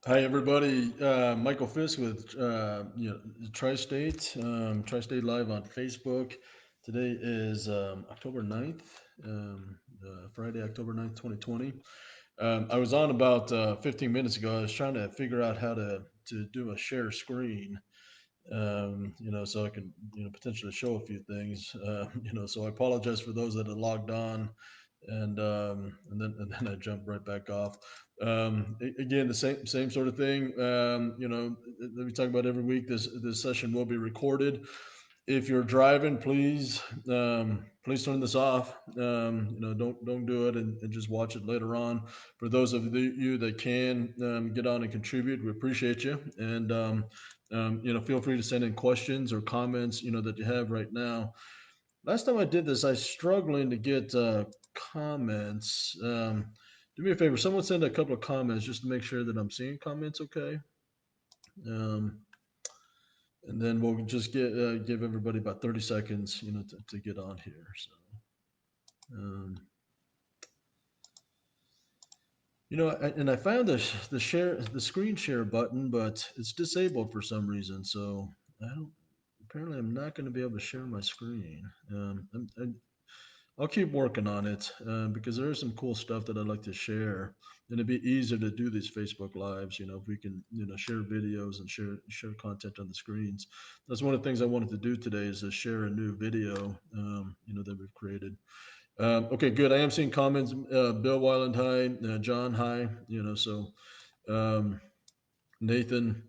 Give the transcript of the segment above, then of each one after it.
Hi everybody, Michael Fisk with Tri-State, Tri-State Live on Facebook. Today is October 9th, Friday, October 9th, 2020. I was on about 15 minutes ago. I was trying to figure out how to do a share screen, so I can, potentially show a few things. So I apologize for those that are logged on, and then I jumped right back off. Again, the same sort of thing. That we talk about every week. This session will be recorded. If you're driving, please turn this off. Don't do it, and just watch it later on. For those of you that can get on and contribute, we appreciate you. And feel free to send in questions or comments that you have right now. Last time I did this, I was struggling to get comments. Do me a favor, someone send a couple of comments just to make sure that I'm seeing comments okay. Um, and then we'll just give everybody about 30 seconds, to get on here. So, um, and I found the screen share button, but it's disabled for some reason. So I don't. Apparently, I'm not going to be able to share my screen. I'll keep working on it because there is some cool stuff that I'd like to share, and it'd be easier to do these Facebook lives. If we can, share videos and share content on the screens. That's one of the things I wanted to do today is to share a new video, that we've created. Okay, good. I am seeing comments. Bill Wyland, hi. John, hi. Um, Nathan.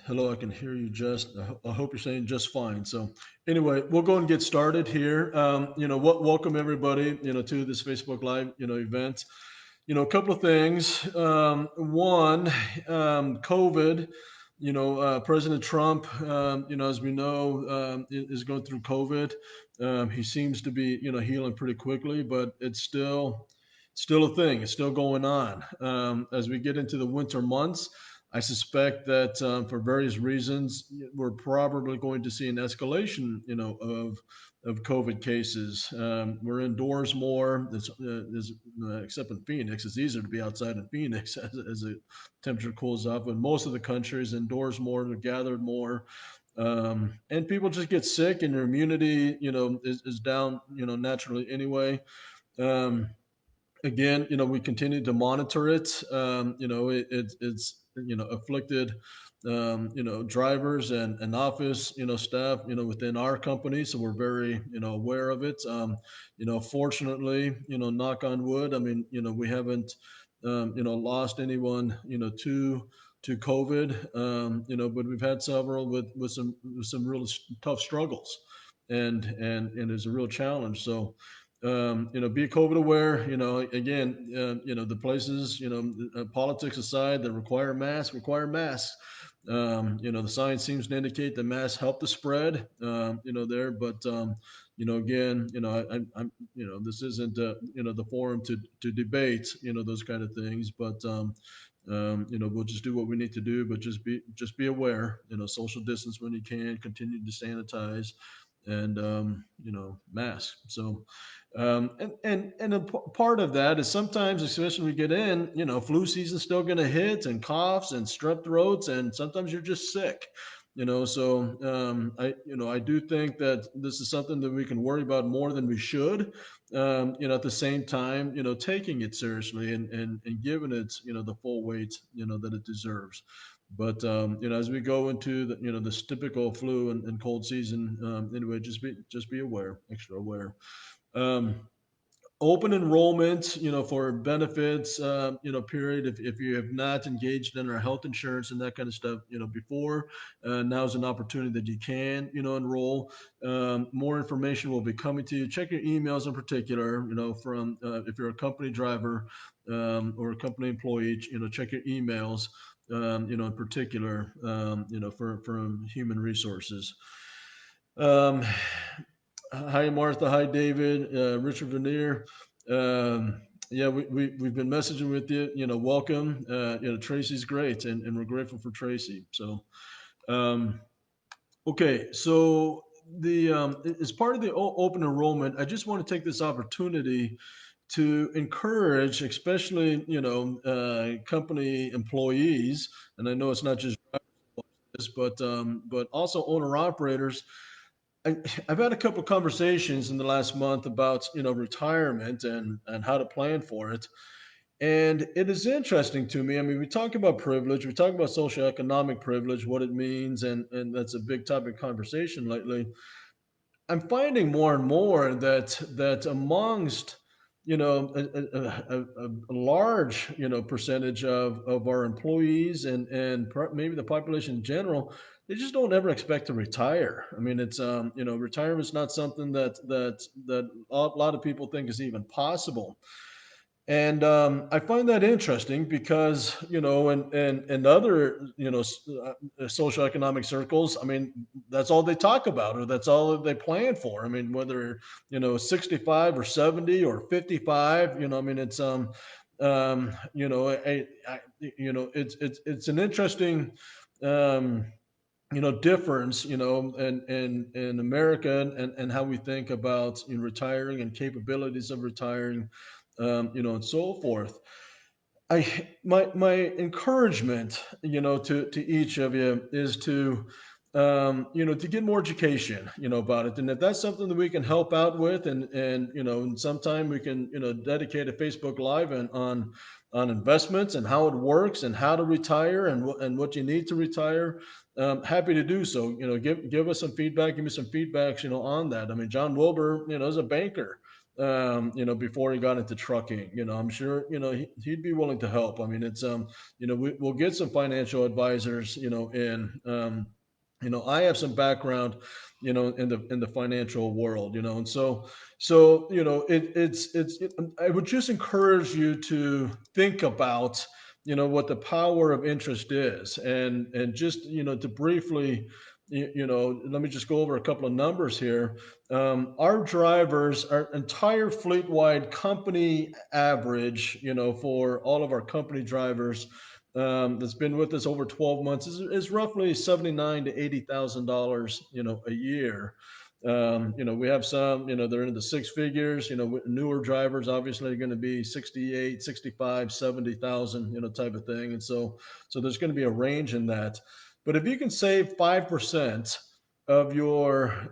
Hello, I can hear you just. I hope you're saying just fine. So, anyway, we'll go and get started here. Welcome everybody, to this Facebook Live, event. A couple of things. One, COVID. President Trump, as we know, is going through COVID. He seems to be, healing pretty quickly, but it's still a thing. It's still going on. As we get into the winter months, I suspect that for various reasons, we're probably going to see an escalation, of COVID cases. We're indoors more. Except in Phoenix, it's easier to be outside in Phoenix as the temperature cools up. But most of the country is indoors more, they're gathered more, and people just get sick, and their immunity, is down, naturally anyway. Um, Again, we continue to monitor it. It's afflicted, drivers and office, staff, within our company. So we're very, aware of it. Fortunately, knock on wood. I mean, we haven't, lost anyone, to COVID. But we've had several with some real tough struggles, and it's a real challenge. So be COVID aware. Again, the places, politics aside, that require masks. The science seems to indicate that masks help the spread. There, but again, this isn't, the forum to debate, those kind of things. But we'll just do what we need to do. But just be aware. Social distance when you can. Continue to sanitize, and mask. So and part of that is sometimes, especially when we get in, flu season's still going to hit, and coughs and strep throats, and sometimes you're just sick. So I do think that this is something that we can worry about more than we should. At the same time, taking it seriously, and giving it, the full weight, that it deserves. But as we go into this typical flu and cold season, anyway, just be aware, extra aware. Um, Open enrollment, for benefits, period. If you have not engaged in our health insurance and that kind of stuff, before, now's an opportunity that you can, enroll. More information will be coming to you. Check your emails in particular, from if you're a company driver, or a company employee, check your emails, in particular, from human resources. Um, Hi, Martha. Hi, David. Richard Veneer. Yeah, we've been messaging with you. Welcome. Tracy's great, and we're grateful for Tracy. So, um, okay. So as part of the open enrollment, I just want to take this opportunity to encourage, especially company employees, and I know it's not just drivers, but also owner operators. I, I've had a couple of conversations in the last month about retirement and how to plan for it. And it is interesting to me. I mean, we talk about privilege, we talk about socioeconomic privilege, what it means, and that's a big topic of conversation lately. I'm finding more and more that amongst a large percentage of our employees and maybe the population in general, they just don't ever expect to retire. I mean, it's retirement is not something that a lot of people think is even possible. And I find that interesting because, in other, socioeconomic circles, I mean, that's all they talk about, or that's all that they plan for. I mean, whether, 65 or 70 or 55, I mean, it's, it's an interesting, um, difference, in America and how we think about retiring and capabilities of retiring, and so forth. My encouragement, to each of you is to, to get more education, about it. And if that's something that we can help out with, and sometime we can, dedicate a Facebook Live on investments and how it works and how to retire and what you need to retire. Happy to do so. Give us some feedback. Give me some feedbacks, on that. I mean, John Wilbur, is a banker, before he got into trucking. I'm sure, he'd be willing to help. I mean, it's, we'll get some financial advisors, I have some background, in the financial world, and so, I would just encourage you to think about, what the power of interest is, and just, to briefly, let me just go over a couple of numbers here. Our drivers, our entire fleet wide company average, for all of our company drivers, that's been with us over 12 months is roughly 79 to $80,000, a year. We have some, they're into the six figures. Newer drivers obviously are going to be 68, 65, 70,000, type of thing. And so there's going to be a range in that. But if you can save 5% of your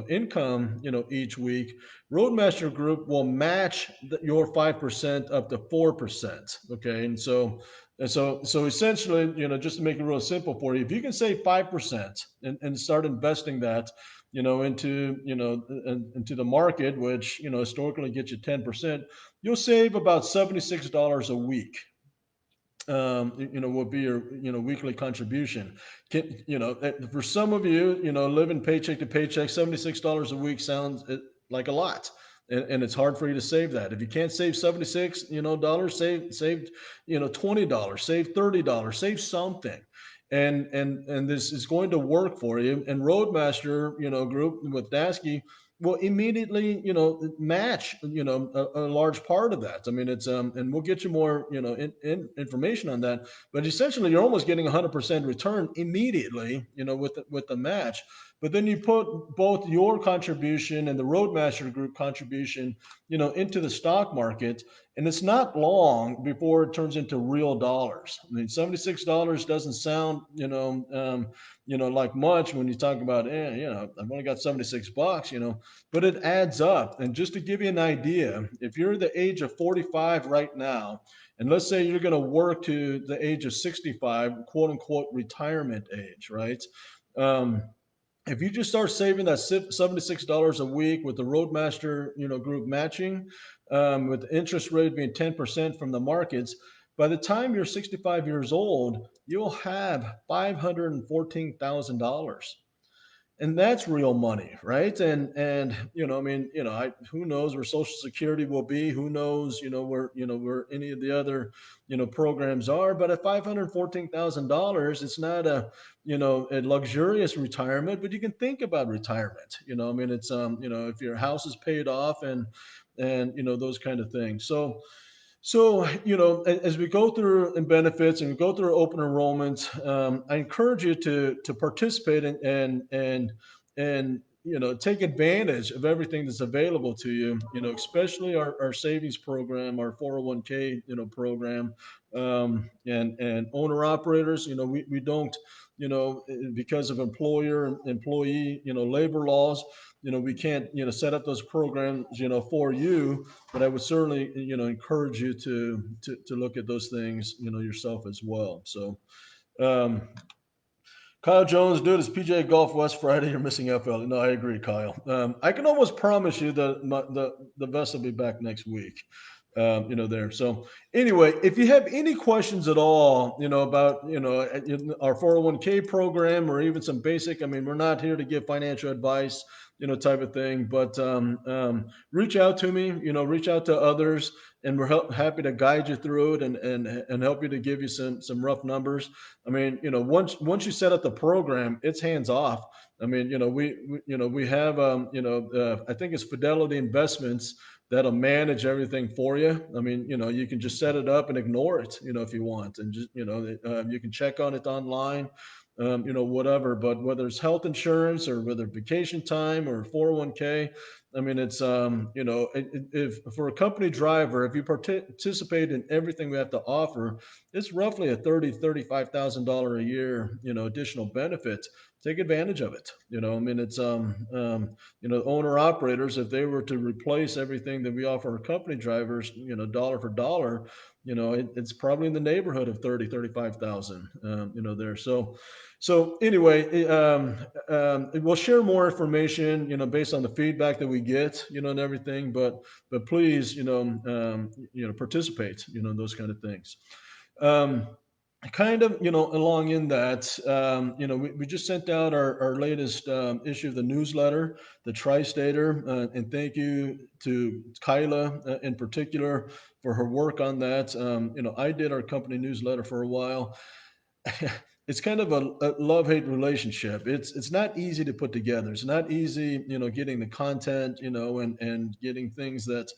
income, each week, Roadmaster Group will match your 5% up to 4%. Okay, and so essentially, just to make it real simple for you, if you can save 5% and start investing that, into the market, which historically gets you 10%, you'll save about $76 a week. Will be your weekly contribution. For some of you, living paycheck to paycheck, $76 a week sounds like a lot, and it's hard for you to save that. If you can't save 76, dollars, save $20, save $30, save something. And this is going to work for you. And Roadmaster, group with Dasky will immediately, match, a large part of that. I mean, it's, and we'll get you more, information on that. But essentially, you're almost getting 100% return immediately, with the match. But then you put both your contribution and the Roadmaster Group contribution, into the stock market, and it's not long before it turns into real dollars. I mean, $76 doesn't sound, like much when you talk about, I've only got 76 bucks, but it adds up. And just to give you an idea, if you're the age of 45 right now, and let's say you're going to work to the age of 65, quote unquote, retirement age, right? Um, if you just start saving that $76 a week with the Roadmaster, group matching, with the interest rate being 10% from the markets, by the time you're 65 years old, you'll have $514,000, and that's real money, right? And I mean, who knows where Social Security will be? Who knows, where any of the other, programs are? But at $514,000, it's not a luxurious retirement, but you can think about retirement. I mean, it's, if your house is paid off and those kind of things. So, as we go through in benefits and we go through open enrollment, I encourage you to participate and take advantage of everything that's available to you, especially our savings program, our 401k, program, and owner operators. We don't, because of employer employee, labor laws, we can't, set up those programs, for you, but I would certainly, encourage you to look at those things, yourself as well. So, um, Kyle Jones, dude, it's PJ Golf West Friday. You're missing FL. No, I agree, Kyle. I can almost promise you that the vest will be back next week. There. So anyway, if you have any questions at all, about our 401k program or even some basic, I mean, we're not here to give financial advice, type of thing, but reach out to me. Reach out to others, and we're happy to guide you through it and help you to give you some rough numbers. I mean, once you set up the program, it's hands off. I mean, we have I think it's Fidelity Investments that'll manage everything for you. I mean, you can just set it up and ignore it, if you want, and just you can check on it online. Whatever, but whether it's health insurance or whether vacation time or 401k, I mean, it's if for a company driver, if you participate in everything we have to offer, it's roughly a $35,000 a year, additional benefit. Take advantage of it. I mean, it's owner operators, if they were to replace everything that we offer our company drivers, dollar for dollar, it's probably in the neighborhood of 35,000, there. So anyway, we'll share more information, based on the feedback that we get, and everything. But please, participate, in those kind of things. Um, Kind of, along in that, we just sent out our latest issue of the newsletter, the Tri-Stater, and thank you to Kyla in particular for her work on that. I did our company newsletter for a while. It's kind of a love-hate relationship. It's not easy to put together. It's not easy, getting the content, and getting things that,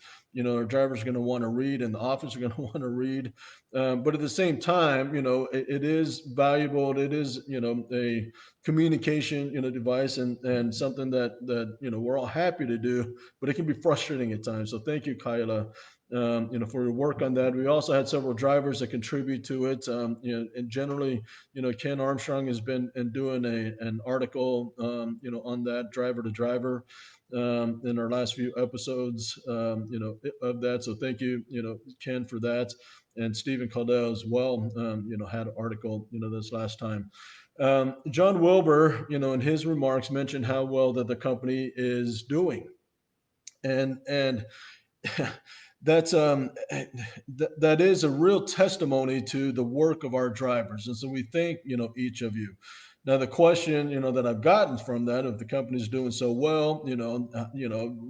our drivers are going to want to read and the officers are going to want to read. But at the same time, it is valuable. It is, a communication, device, and something that we're all happy to do, but it can be frustrating at times. So thank you, Kyla, for your work on that. We also had several drivers that contribute to it. And generally, Ken Armstrong has been and doing an article, on that driver to driver, in our last few episodes, of that. So thank you, Ken, for that, and Stephen Caudell as well. Had an article, this last time. John Wilbur, in his remarks mentioned how well that the company is doing, and that's that is a real testimony to the work of our drivers, and so we thank, each of you. Now the question, that I've gotten from that, if the company's doing so well,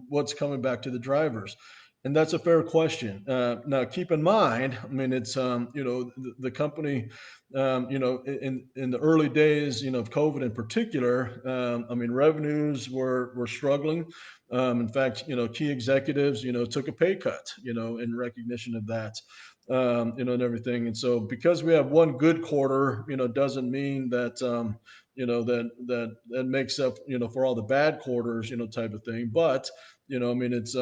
what's coming back to the drivers, and that's a fair question. Now keep in mind, I mean, it's the company, in the early days, of COVID in particular, I mean, revenues were struggling. In fact, key executives, took a pay cut, in recognition of that, and everything. And so, because we have one good quarter, doesn't mean that, that makes up, for all the bad quarters, type of thing. But, I mean, it's,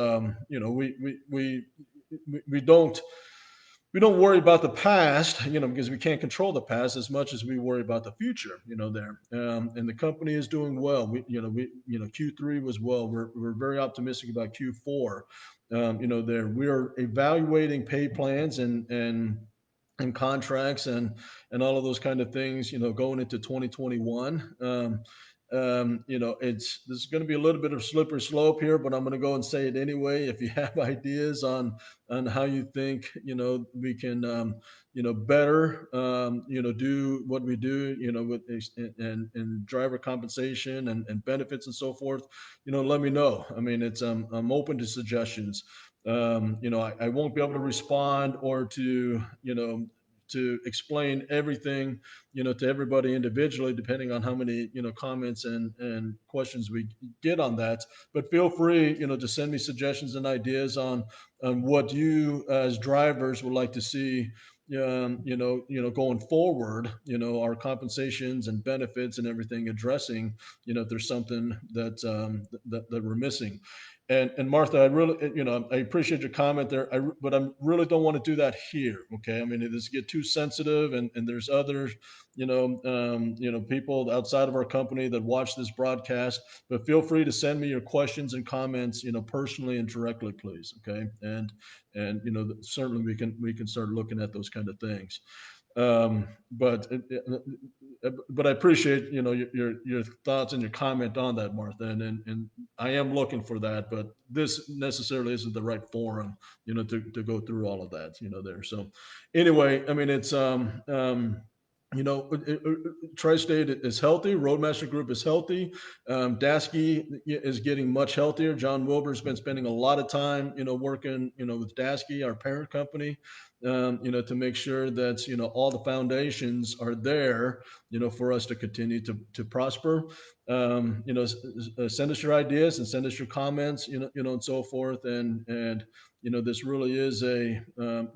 we don't worry about the past, because we can't control the past as much as we worry about the future, there. And the company is doing well. Q3 was well. We're very optimistic about Q4. There we are evaluating pay plans and contracts and all of those kind of things, going into 2021. It's This is going to be a little bit of slippery slope here, but I'm going to go and say it anyway. If you have ideas on how you think, we can, better, do what we do, with and driver compensation and benefits and so forth, let me know. I mean, I'm open to suggestions. I won't be able to respond or to explain everything, to everybody individually, depending on how many, comments and questions we get on that. But feel free, to send me suggestions and ideas on what you as drivers would like to see, going forward, our compensations and benefits and everything addressing, if there's something that we're missing. And Martha, I really, I appreciate your comment there, but I really don't want to do that here. Okay, I mean, it does get too sensitive, and there's others, people outside of our company that watch this broadcast. But feel free to send me your questions and comments, personally and directly, please. Okay, and certainly we can start looking at those kind of things. But I appreciate your thoughts and your comment on that, Martha, and I am looking for that, but this necessarily isn't the right forum, to go through all of that, there. So anyway, I mean, it's you know, Tri-State is healthy. Roadmaster Group is healthy. Dasky is getting much healthier. John Wilbur's been spending a lot of time, working, with Dasky, our parent company, to make sure that all the foundations are there, for us to continue to prosper. Send us your ideas and send us your comments, and so forth. And this really is a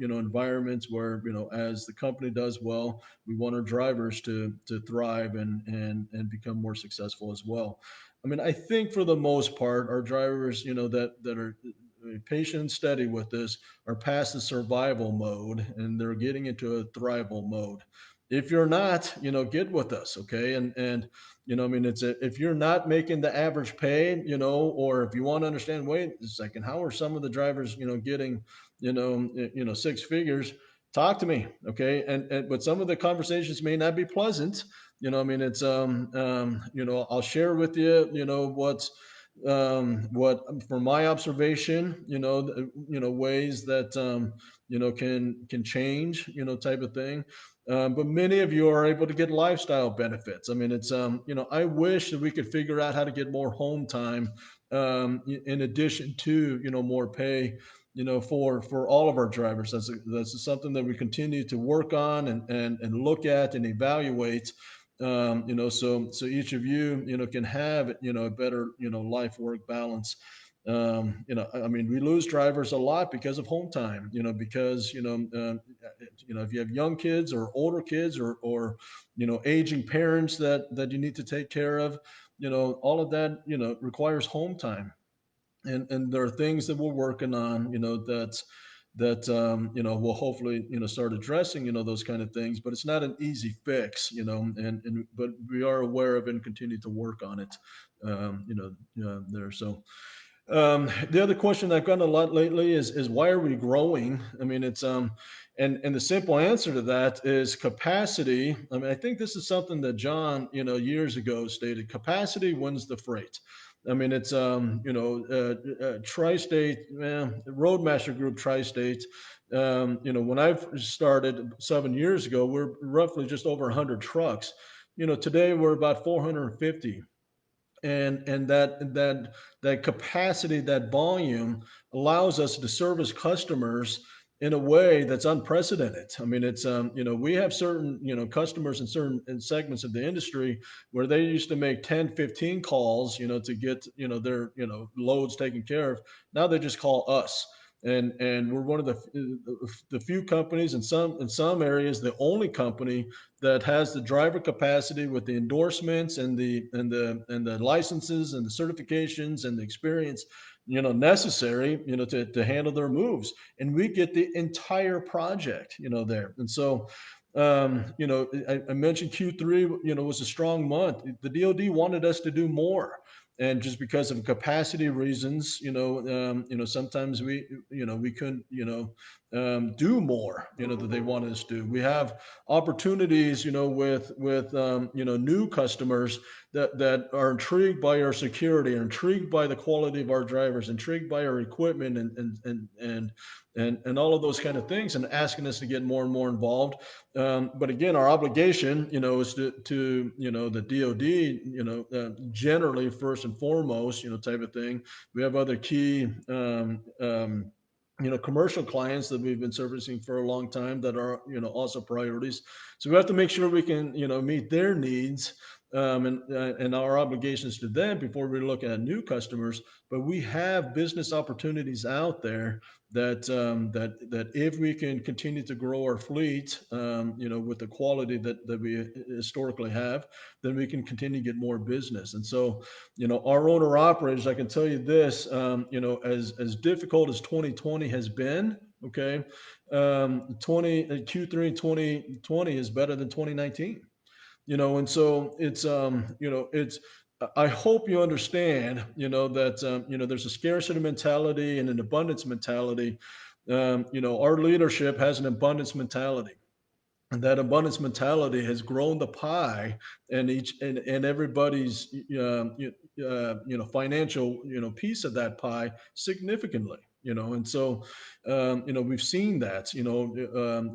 environment where as the company does well, we want our drivers to thrive and become more successful as well. I mean, I think for the most part, our drivers, that are patient and steady with this, are past the survival mode and they're getting into a thrival mode. If you're not, get with us, okay? And I mean, if you're not making the average pay, or if you want to understand, wait a second, how are some of the drivers, getting, six figures? Talk to me, okay? And but some of the conversations may not be pleasant. I mean, it's I'll share with you, what from my observation, ways that can change, type of thing. But many of you are able to get lifestyle benefits. I mean, it's I wish that we could figure out how to get more home time, in addition to more pay, for all of our drivers. That's something that we continue to work on and look at and evaluate. So each of you, can have a better life work balance. I mean, we lose drivers a lot because of home time. Because if you have young kids or older kids or aging parents that you need to take care of, all of that requires home time. And there are things that we're working on, that will hopefully start addressing those kind of things. But it's not an easy fix, and but we are aware of it and continue to work on it. There. So the other question I've gotten a lot lately is why are we growing? I mean, it's and the simple answer to that is capacity. I mean, I think this is something that John, years ago stated: capacity wins the freight. I mean, it's Tri-State, Roadmaster Group, Tri-State. When I started 7 years ago, we're roughly just over 100 trucks. Today we're about 450, and that capacity, that volume, allows us to service customers in a way that's unprecedented. I mean, it's we have certain customers in certain segments of the industry where they used to make 10, 15 calls, to get their loads taken care of. Now they just call us. And we're one of the few companies, in some areas the only company, that has the driver capacity with the endorsements and the licenses and the certifications and the experience necessary to handle their moves. And we get the entire project there. And so I mentioned Q3 was a strong month. The DoD wanted us to do more, and just because of capacity reasons, sometimes we couldn't do more that they wanted us to do. We have opportunities with new customers that are intrigued by our security, are intrigued by the quality of our drivers, intrigued by our equipment, and all of those kind of things, and asking us to get more and more involved. But again, our obligation is to the DoD, generally first and foremost, type of thing. We have other key commercial clients that we've been servicing for a long time that are also priorities. So we have to make sure we can meet their needs, and our obligations to them before we look at new customers. But we have business opportunities out there that if we can continue to grow our fleet, with the quality that we historically have, then we can continue to get more business. And so, our owner operators, I can tell you this, as difficult as 2020 has been, okay, 20 Q3 2020 is better than 2019. And so it's I hope you understand, that there's a scarcity mentality and an abundance mentality. Our leadership has an abundance mentality, and that abundance mentality has grown the pie, and everybody's financial piece of that pie significantly. And so we've seen that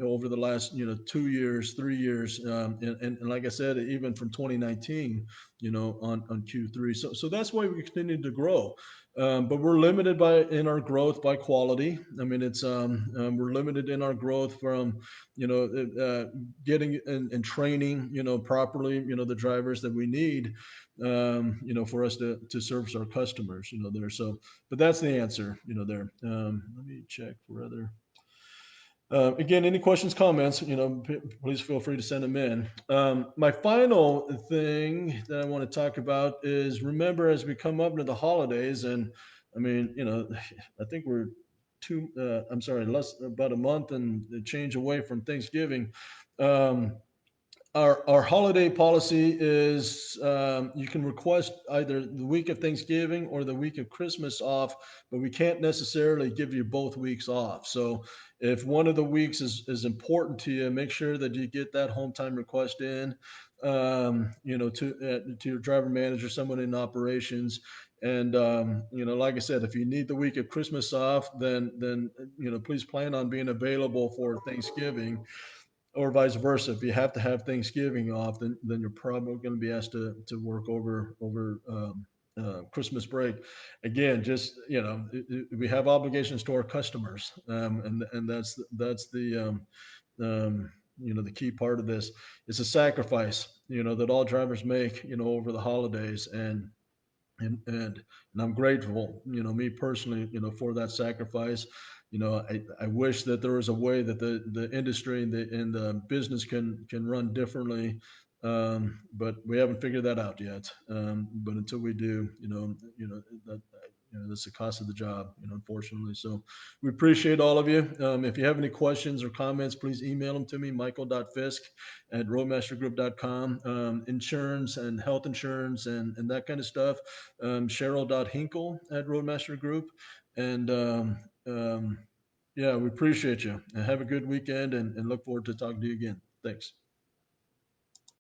over the last 2 years, 3 years, and like I said, even from 2019, on Q3. So that's why we continue to grow. But we're limited in our growth by quality. I mean, it's we're limited in our growth from getting and training properly the drivers that we need for us to service our customers there. So, but that's the answer there. Let me check for other. Again, any questions, comments, please feel free to send them in. My final thing that I want to talk about is, remember, as we come up to the holidays, and I mean, I think we're I'm sorry, less about a month and the change away from Thanksgiving. Um, our holiday policy is, you can request either the week of Thanksgiving or the week of Christmas off, but we can't necessarily give you both weeks off. So if one of the weeks is important to you, make sure that you get that home time request in, to your driver manager, someone in operations. And like I said, if you need the week of Christmas off, then please plan on being available for Thanksgiving, or vice versa. If you have to have Thanksgiving off, then you're probably going to be asked to work over Christmas break. Again, just we have obligations to our customers, and that's the key part of this. It's a sacrifice that all drivers make over the holidays, and I'm grateful, me personally, for that sacrifice. I wish that there was a way that the industry and the business can run differently, but we haven't figured that out yet. But until we do, that that's the cost of the job, unfortunately. So we appreciate all of you. If you have any questions or comments, please email them to me, michael.fisk@roadmastergroup.com. Insurance and health insurance and that kind of stuff, Cheryl.hinkle at Roadmaster Group. And yeah, we appreciate you. And have a good weekend, and look forward to talking to you again. Thanks.